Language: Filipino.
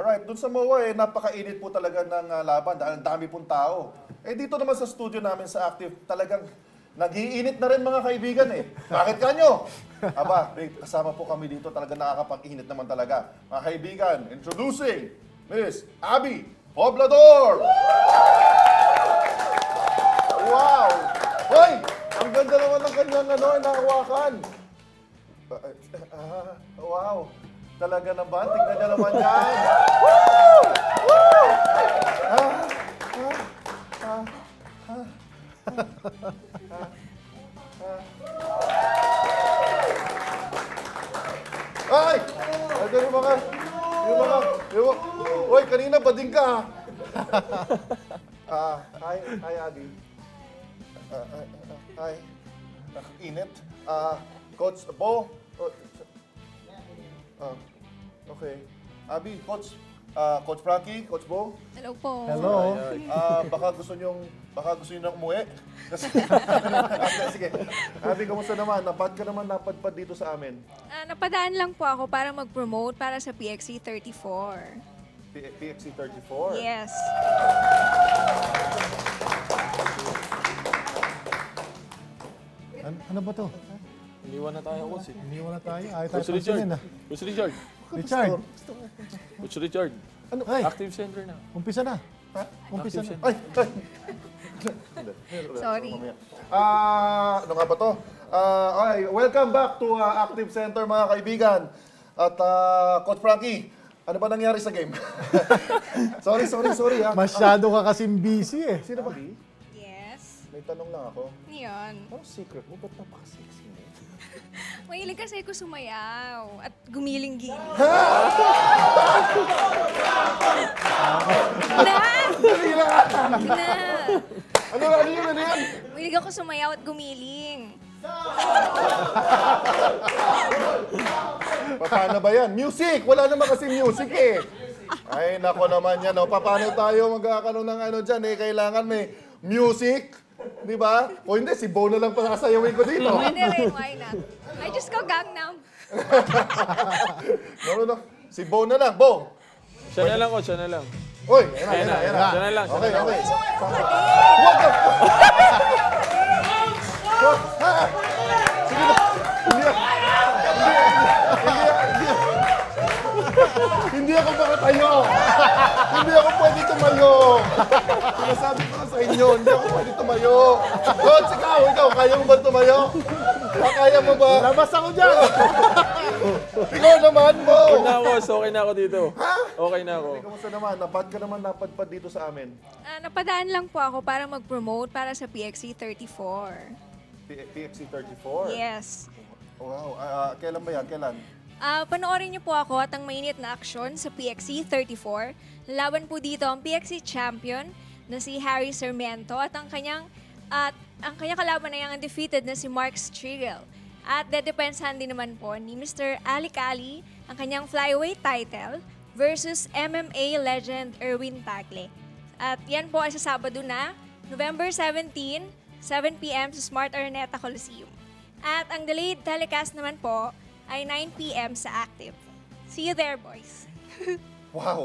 Alright, dun sa MOA napakainit po talaga ng laban dahil ang dami pong tao. Dito naman sa studio namin sa Active, talagang nag-iinit na rin mga kaibigan Bakit kanyo? Aba, kasama po kami dito, talaga nakakapag-init naman talaga. Mga kaibigan, introducing Miss Abby Poblador! Wow! Hoy! Ang ganda naman ng kanyang nahawakan. Wow! Talaga naman, tignan niya naman yan. Woo! Woo! Ay! Ito yung mga... Uy, kanina bading ka. Hi, Abby. Hi. Init. Coach Bo. Okay. Abby, Coach Frankie, Coach Bo. Hello po. Hello. Baka gusto niyo nang umuwi. Sige. Abby, kamusta naman? Napadpad dito sa amin. Napadaan lang po ako para mag-promote para sa PXC 34. PXC 34? Yes. Ano ba to? Iniwan na tayo, Coach. Iniwan na tayo. Ayaw tayo Coach Richard. pansinin, Coach Richard. Richard, Coach Richard. Ano? ay, Active center na. umpisa na. Ha? Umpisa na. Ay! Sorry. Ano nga ba to? Welcome back to Active Center mga kaibigan. At Coach Frankie, ano ba nangyari sa game? sorry ha. Masyado ka kasing busy Sino ba? Yes. May tanong lang ako. Yun. Anong secret mo? Ba't napaka-sexy mo? Mahilig kasi ako sumayaw at gumiling-giling. Dali lang! Na! Ano yun? Mahilig ako sumayaw at gumiling. Paano ba yan? Music! Wala naman kasi music Ay, nako naman yan. Paano tayo magkakaroon ng dyan Kailangan may music. Di ba? O hindi, si Bo na lang pasasayawin ko dito. Pwede rin, why not? I just go Gangnam. No. Si Bo na lang. Bo! Siya na lang, Coach. Siya na lang. Uy, Ayan na. Siya na lang. Okay. What the Sige na. Hindi ako makatayo. Hindi ako pwede tumayo. Sinasabi ko na sa inyo, hindi ako pwede tumayo. Coach, ikaw, kaya mo ba tumayo? Kaya mo ba? Labas ako dyan! Ikaw naman mo. Okay na, Coach. Okay na ako dito. Ha? Okay na ako. Kamusta naman? Napadpad dito sa amin. Napadaan lang po ako para mag-promote para sa PXC 34. PXC 34? Yes. Wow. Kailan ba yan? Kailan? Panoorin niyo po ako at ang mainit na aksyon sa PXC 34. Lalaban po dito ang PXC champion na si Harry Sarmiento at ang kanyang kalaban ay ang undefeated na si Mark Striegel. At dedepensahan din naman po ni Mr. Alec Ali ang kanyang flyweight title versus MMA legend Erwin Tagle. At yan po ay sa Sabado na, November 17, 7 p.m. sa Smart Araneta Coliseum. At ang delayed telecast naman po ay 9 p.m. sa Active. See you there, boys. Wow.